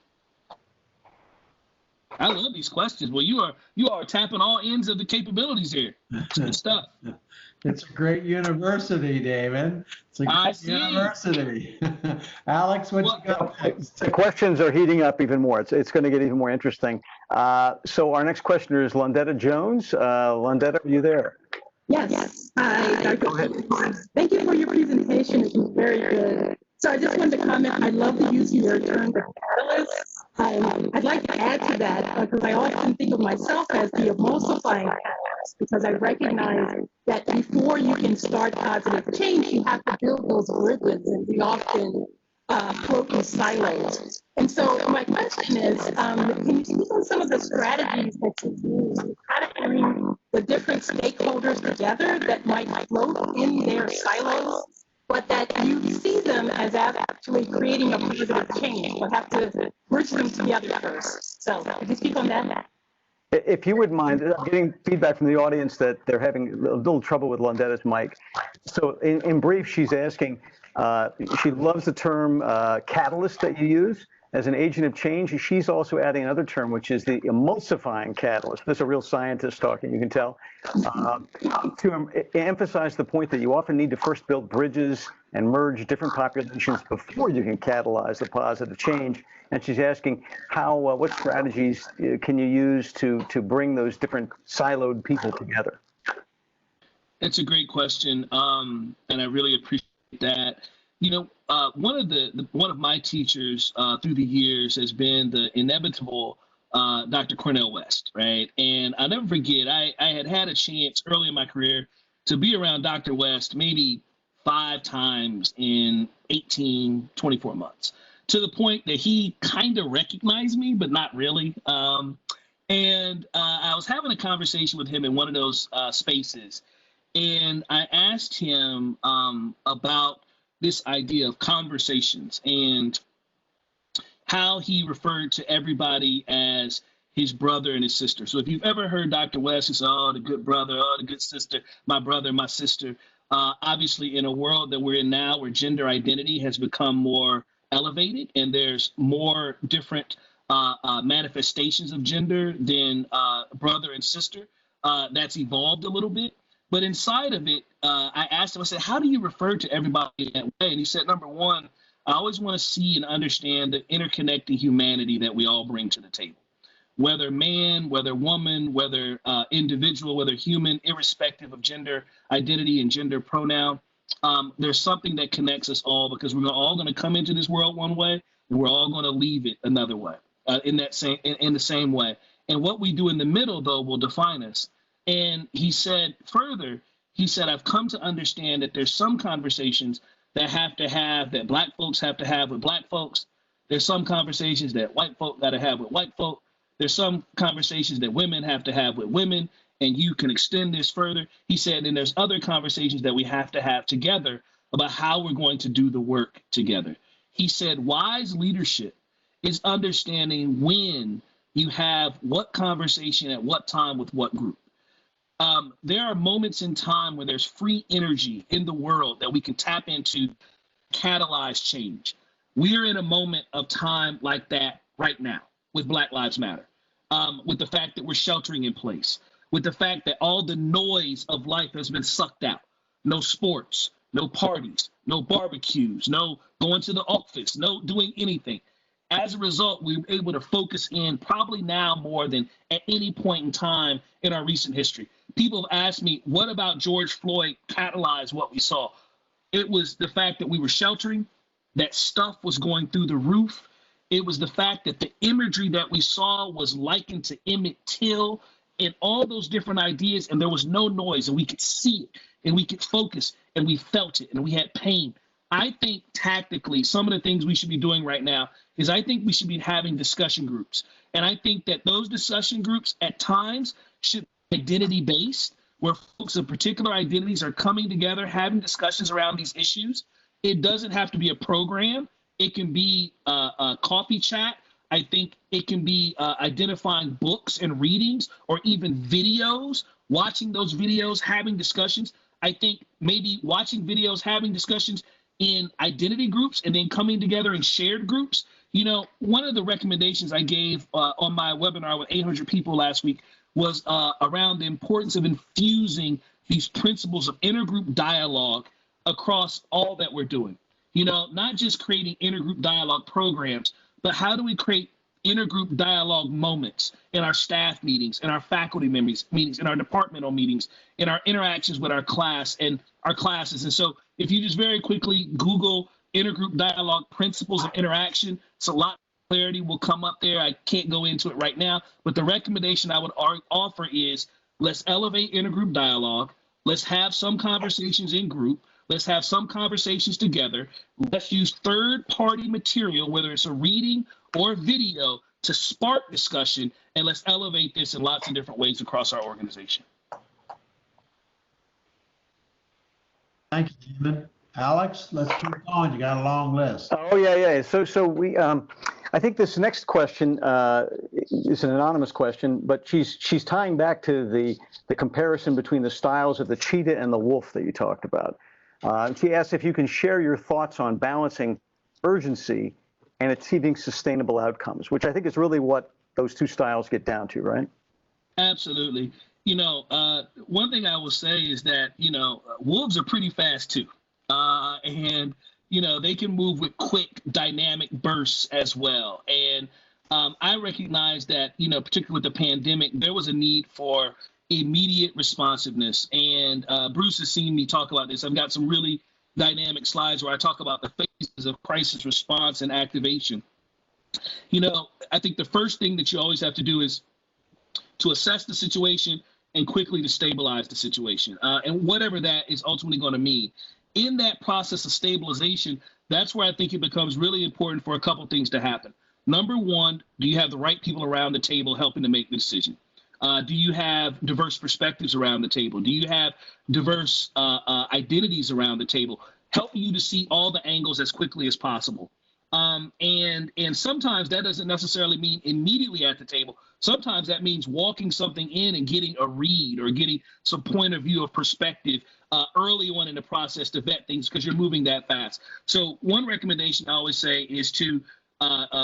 I love these questions. Well, you are tapping all ends of the capabilities here. It's good stuff. It's a great university, David. It's a great university. Alex, what you got next? The questions are heating up even more. It's going to get even more interesting. So our next questioner is Londetta Jones. Londetta, are you there? Yes. Hi, Dr. Thank you for your presentation. It was very good. So I just wanted to comment. I love the use of your term, the catalyst. I'd like to add to that because I often think of myself as the emulsifying catalyst because I recognize that before you can start positive change, you have to build those bridges, and we often float in silos. And so my question is, can you speak on some of the strategies that you use to try to bring the different stakeholders together that might float in their silos, but that you see them as actually creating a positive change, but have to merge them together first? So could you speak on that? If you wouldn't mind, I'm getting feedback from the audience that they're having a little trouble with Londetta's mic. So in brief, she's asking, she loves the term catalyst that you use as an agent of change. She's also adding another term, which is the emulsifying catalyst. This is a real scientist talking, you can tell, to emphasize the point that you often need to first build bridges and merge different populations before you can catalyze the positive change. And she's asking what strategies can you use to bring those different siloed people together? It's a great question, and I really appreciate that. You know, one of my teachers through the years has been the inevitable Dr. Cornel West, right? And I'll never forget, I had a chance early in my career to be around Dr. West maybe 5 times in 24 months, to the point that he kind of recognized me, but not really. And I was having a conversation with him in one of those spaces, and I asked him about this idea of conversations and how he referred to everybody as his brother and his sister. So if you've ever heard Dr. West, he said, oh, the good brother, oh, the good sister, my brother, my sister. Obviously, in a world that we're in now where gender identity has become more elevated and there's more different manifestations of gender than brother and sister, that's evolved a little bit. But inside of it, I asked him, I said, how do you refer to everybody in that way? And he said, number one, I always want to see and understand the interconnected humanity that we all bring to the table. Whether man, whether woman, whether individual, whether human, irrespective of gender identity and gender pronoun, there's something that connects us all because we're all going to come into this world one way and we're all going to leave it another way, in the same way. And what we do in the middle, though, will define us. And he said further, he said, I've come to understand that there's some conversations that Black folks have to have with Black folks. There's some conversations that white folk got to have with white folk. There's some conversations that women have to have with women. And you can extend this further. He said, and there's other conversations that we have to have together about how we're going to do the work together. He said, wise leadership is understanding when you have what conversation at what time with what group. There are moments in time where there's free energy in the world that we can tap into, catalyze change. We're in a moment of time like that right now with Black Lives Matter, with the fact that we're sheltering in place, with the fact that all the noise of life has been sucked out. No sports, no parties, no barbecues, no going to the office, no doing anything. As a result, we were able to focus in probably now more than at any point in time in our recent history. People have asked me, what about George Floyd catalyzed what we saw? It was the fact that we were sheltering, that stuff was going through the roof. It was the fact that the imagery that we saw was likened to Emmett Till and all those different ideas, and there was no noise, and we could see it, and we could focus, and we felt it, and we had pain. I think tactically, some of the things we should be doing right now is I think we should be having discussion groups. And I think that those discussion groups at times should be identity-based, where folks of particular identities are coming together, having discussions around these issues. It doesn't have to be a program. It can be a coffee chat. I think it can be identifying books and readings or even videos, watching those videos, having discussions. I think maybe watching videos, having discussions in identity groups and then coming together in shared groups. You know, one of the recommendations I gave on my webinar with 800 people last week was around the importance of infusing these principles of intergroup dialogue across all that we're doing. You know, not just creating intergroup dialogue programs, but how do we create intergroup dialogue moments in our staff meetings, in our faculty meetings, in our departmental meetings, in our interactions with our class and our classes. And so if you just very quickly Google intergroup dialogue principles of interaction, it's a lot of clarity will come up there. I can't go into it right now, but the recommendation I would offer is let's elevate intergroup dialogue. Let's have some conversations in group. Let's have some conversations together. Let's use third-party material, whether it's a reading or a video, to spark discussion, and let's elevate this in lots of different ways across our organization. Thank you, Damon. Alex, let's keep going. You got a long list. Oh, yeah. So we, I think this next question is an anonymous question, but she's tying back to the comparison between the styles of the cheetah and the wolf that you talked about. She asks if you can share your thoughts on balancing urgency and achieving sustainable outcomes, which I think is really what those two styles get down to, right? Absolutely. You know, one thing I will say is that, you know, wolves are pretty fast too. And, you know, they can move with quick dynamic bursts as well. And I recognize that, you know, particularly with the pandemic, there was a need for immediate responsiveness. And Bruce has seen me talk about this. I've got some really dynamic slides where I talk about the phases of crisis response and activation. You know, I think the first thing that you always have to do is to assess the situation and quickly to stabilize the situation, and whatever that is ultimately going to mean. In that process of stabilization, that's where I think it becomes really important for a couple things to happen. Number one, do you have the right people around the table helping to make the decision? Do you have diverse perspectives around the table? Do you have diverse identities around the table, helping you to see all the angles as quickly as possible? And sometimes that doesn't necessarily mean immediately at the table. Sometimes that means walking something in and getting a read or getting some point of view of perspective early on in the process to vet things because you're moving that fast. So one recommendation I always say is to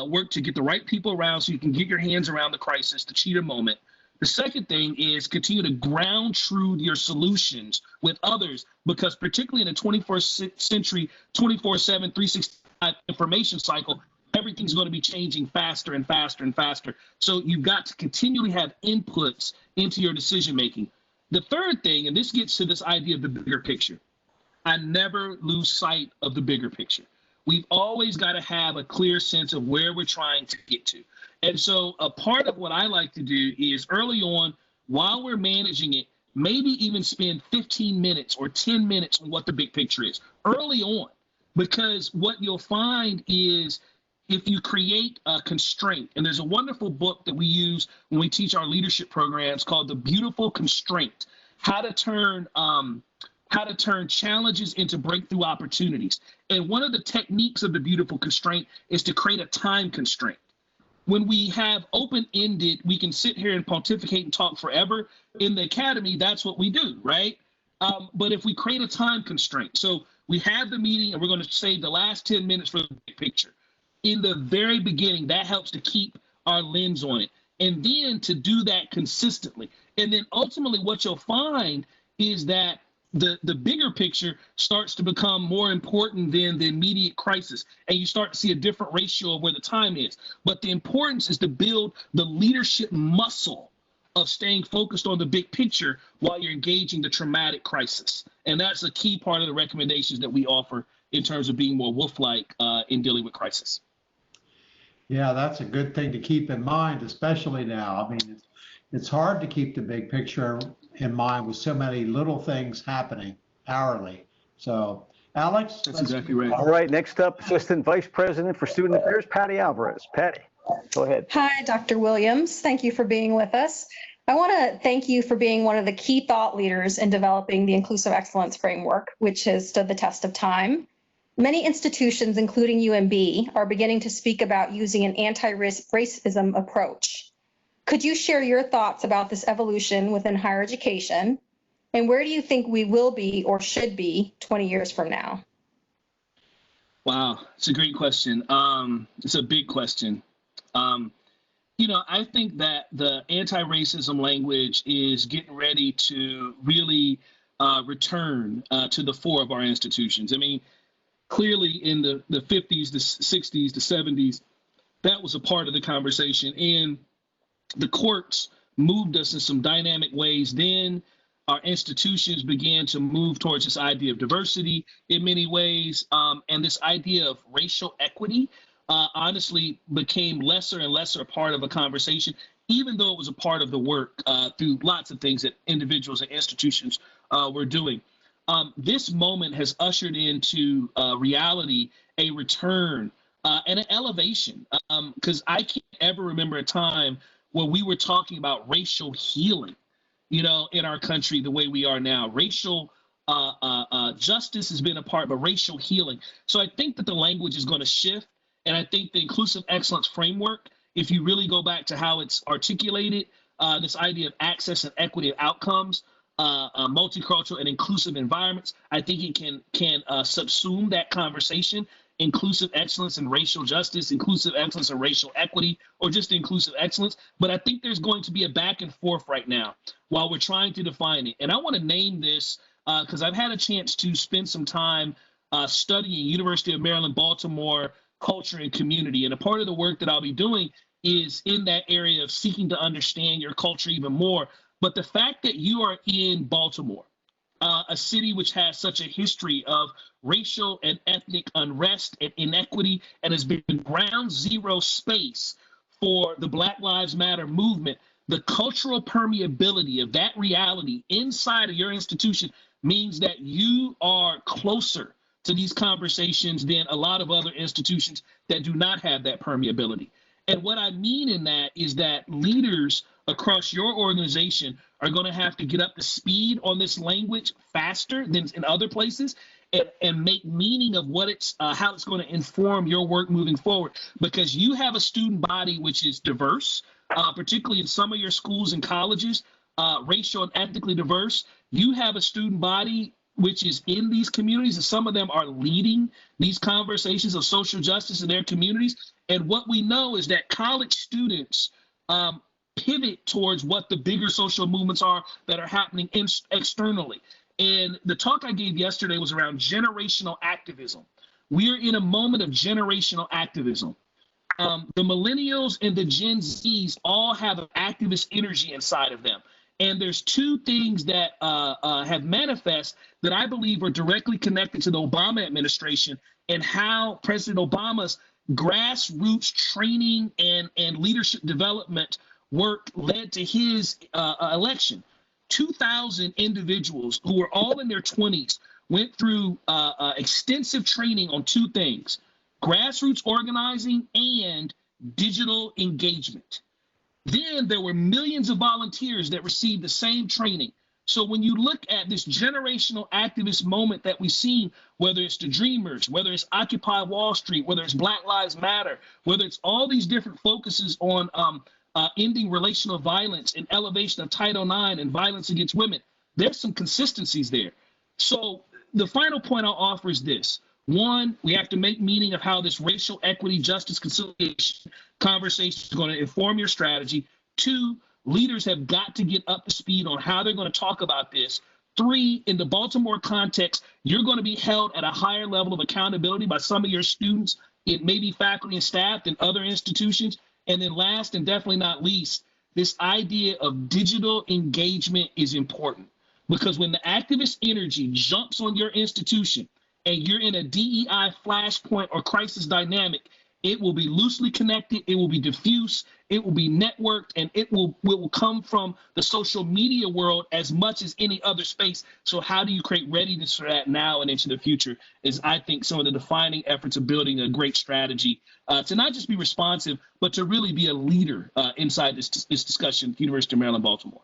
work to get the right people around so you can get your hands around the crisis, the cheetah moment. The second thing is continue to ground truth your solutions with others, because particularly in the 21st century, 24/7, 365 information cycle, everything's going to be changing faster and faster and faster. So you've got to continually have inputs into your decision making. The third thing, and this gets to this idea of the bigger picture, I never lose sight of the bigger picture. We've always got to have a clear sense of where we're trying to get to. And so a part of what I like to do is early on, while we're managing it, maybe even spend 15 minutes or 10 minutes on what the big picture is early on, because what you'll find is if you create a constraint, and there's a wonderful book that we use when we teach our leadership programs called The Beautiful Constraint, how to turn challenges into breakthrough opportunities. And one of the techniques of the beautiful constraint is to create a time constraint. When we have open-ended, we can sit here and pontificate and talk forever. In the academy, that's what we do, right? But if we create a time constraint, so we have the meeting and we're going to save the last 10 minutes for the big picture. In the very beginning, that helps to keep our lens on it. And then to do that consistently. And then ultimately what you'll find is that the bigger picture starts to become more important than the immediate crisis, and you start to see a different ratio of where the time is. But the importance is to build the leadership muscle of staying focused on the big picture while you're engaging the traumatic crisis. And that's a key part of the recommendations that we offer in terms of being more wolf-like in dealing with crisis. Yeah, that's a good thing to keep in mind, especially now. I mean, it's hard to keep the big picture in mind with so many little things happening hourly. So, Alex? That's exactly right. All right, next up, Assistant Vice President for Student Affairs, Patty Alvarez. Patty, go ahead. Hi, Dr. Williams. Thank you for being with us. I want to thank you for being one of the key thought leaders in developing the Inclusive Excellence Framework, which has stood the test of time. Many institutions, including UMB, are beginning to speak about using an anti-racism approach. Could you share your thoughts about this evolution within higher education? And where do you think we will be or should be 20 years from now? Wow, it's a great question. It's a big question. I think that the anti-racism language is getting ready to really return to the fore of our institutions. I mean, clearly in the 50s, the 60s, the 70s, that was a part of the conversation. And the courts moved us in some dynamic ways. Then our institutions began to move towards this idea of diversity in many ways. And this idea of racial equity honestly became lesser and lesser a part of a conversation, even though it was a part of the work through lots of things that individuals and institutions were doing. This moment has ushered into reality a return and an elevation, because I can't ever remember a time where we were talking about racial healing, in our country the way we are now. Racial justice has been a part, but racial healing. So I think that the language is going to shift, and I think the Inclusive Excellence Framework, if you really go back to how it's articulated, this idea of access and equity of outcomes, multicultural and inclusive environments, I think it can subsume that conversation. Inclusive excellence and racial justice, inclusive excellence and racial equity, or just inclusive excellence. But I think there's going to be a back and forth right now while we're trying to define it. And I want to name this because I've had a chance to spend some time studying University of Maryland, Baltimore culture and community. And a part of the work that I'll be doing is in that area of seeking to understand your culture even more. But the fact that you are in Baltimore, a city which has such a history of racial and ethnic unrest and inequity, and has been ground zero space for the Black Lives Matter movement, the cultural permeability of that reality inside of your institution means that you are closer to these conversations than a lot of other institutions that do not have that permeability. And what I mean in that is that leaders across your organization are going to have to get up to speed on this language faster than in other places, and make meaning of what it's how it's going to inform your work moving forward, because you have a student body which is diverse, particularly in some of your schools and colleges, racial and ethnically diverse. You have a student body which is in these communities, and some of them are leading these conversations of social justice in their communities. And what we know is that college students pivot towards what the bigger social movements are that are happening externally. And the talk I gave yesterday was around generational activism. We're in a moment of generational activism. The millennials and the Gen Zs all have an activist energy inside of them. And there's two things that have manifest that I believe are directly connected to the Obama administration and how President Obama's grassroots training and leadership development work led to his election. 2,000 individuals who were all in their 20s went through extensive training on two things: grassroots organizing and digital engagement. Then there were millions of volunteers that received the same training. So when you look at this generational activist moment that we've seen, whether it's the Dreamers, whether it's Occupy Wall Street, whether it's Black Lives Matter, whether it's all these different focuses on ending relational violence and elevation of Title IX and violence against women, there's some consistencies there. So the final point I'll offer is this. One, we have to make meaning of how this racial equity, justice, conciliation conversation is going to inform your strategy. Two, leaders have got to get up to speed on how they're going to talk about this 3, in the Baltimore context, you're going to be held at a higher level of accountability by some of your students. It may be faculty and staff than other institutions. And then last and definitely not least, this idea of digital engagement is important, because when the activist energy jumps on your institution and you're in a DEI flashpoint or crisis dynamic, it will be loosely connected, it will be diffuse, it will be networked, and it will come from the social media world as much as any other space. So how do you create readiness for that now and into the future is, I think, some of the defining efforts of building a great strategy to not just be responsive, but to really be a leader inside this discussion at University of Maryland, Baltimore.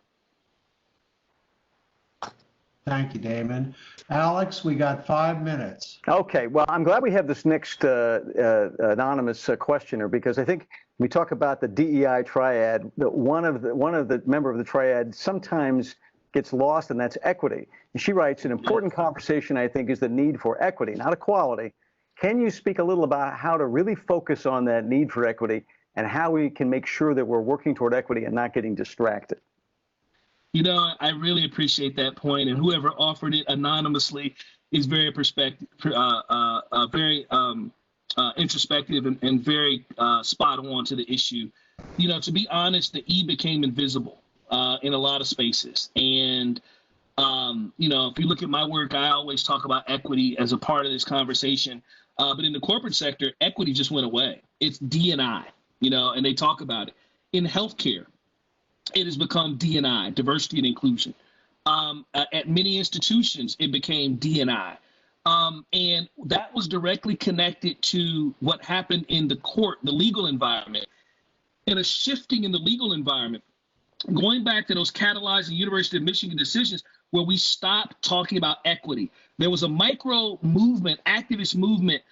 Thank you, Damon. Alex, we got 5 minutes. Okay, well, I'm glad we have this next anonymous questioner, because I think we talk about the DEI triad, that one of the member of the triad sometimes gets lost, and that's equity. And she writes, an important conversation, I think, is the need for equity, not equality. Can you speak a little about how to really focus on that need for equity and how we can make sure that we're working toward equity and not getting distracted? You know, I really appreciate that point, and whoever offered it anonymously is very introspective and very spot on to the issue. You know, to be honest, the E became invisible in a lot of spaces, and you know, if you look at my work, I always talk about equity as a part of this conversation. But in the corporate sector, equity just went away. It's D&I, you know, and they talk about it in healthcare. It has become D&I, diversity and inclusion. At many institutions, it became D&I. And that was directly connected to what happened in the court, the legal environment, and a shifting in the legal environment. Going back to those catalyzing University of Michigan decisions where we stopped talking about equity. There was a micro movement, activist movement,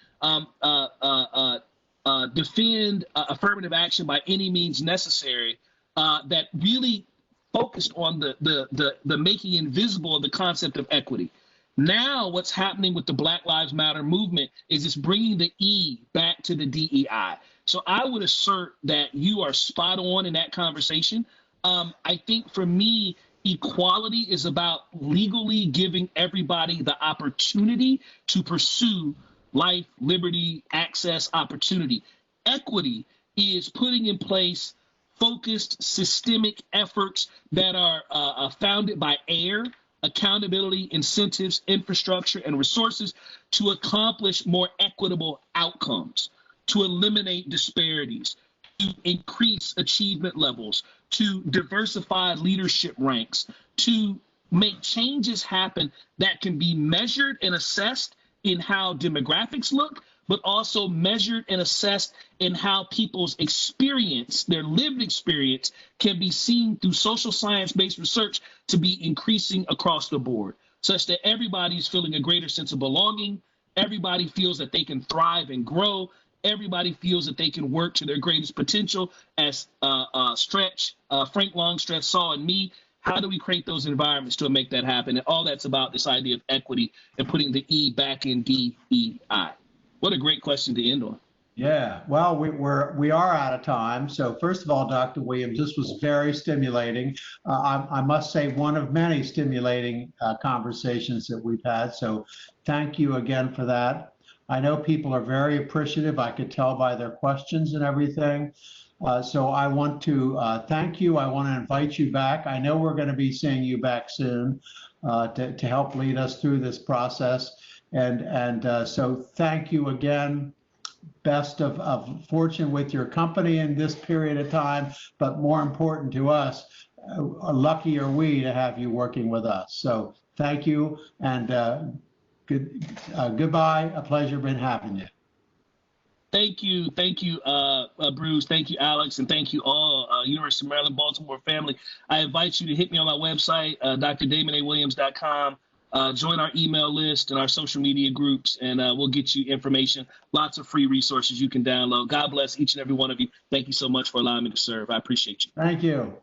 defend affirmative action by any means necessary, that really focused on the making invisible of the concept of equity. Now what's happening with the Black Lives Matter movement is it's bringing the E back to the DEI. So I would assert that you are spot on in that conversation. I think for me, equality is about legally giving everybody the opportunity to pursue life, liberty, access, opportunity. Equity is putting in place focused, systemic efforts that are founded by AIR, accountability, incentives, infrastructure, and resources to accomplish more equitable outcomes, to eliminate disparities, to increase achievement levels, to diversify leadership ranks, to make changes happen that can be measured and assessed in how demographics look, but also measured and assessed in how people's experience, their lived experience, can be seen through social science-based research to be increasing across the board, such that everybody's feeling a greater sense of belonging, everybody feels that they can thrive and grow, everybody feels that they can work to their greatest potential, as Frank Longstreth saw in me. How do we create those environments to make that happen? And all that's about this idea of equity and putting the E back in DEI. What a great question to end on. Yeah, well, we are out of time. So first of all, Dr. Williams, this was very stimulating. I must say, one of many stimulating conversations that we've had. So thank you again for that. I know people are very appreciative. I could tell by their questions and everything. So I want to thank you. I want to invite you back. I know we're going to be seeing you back soon to help lead us through this process. And so thank you again. Best of fortune with your company in this period of time, but more important to us, lucky are we to have you working with us. So thank you, and goodbye. A pleasure been having you. Thank you, Bruce. Thank you, Alex, and thank you all, University of Maryland, Baltimore family. I invite you to hit me on my website, drdamonawilliams.com. Join our email list and our social media groups, and we'll get you information. Lots of free resources you can download. God bless each and every one of you. Thank you so much for allowing me to serve. I appreciate you. Thank you.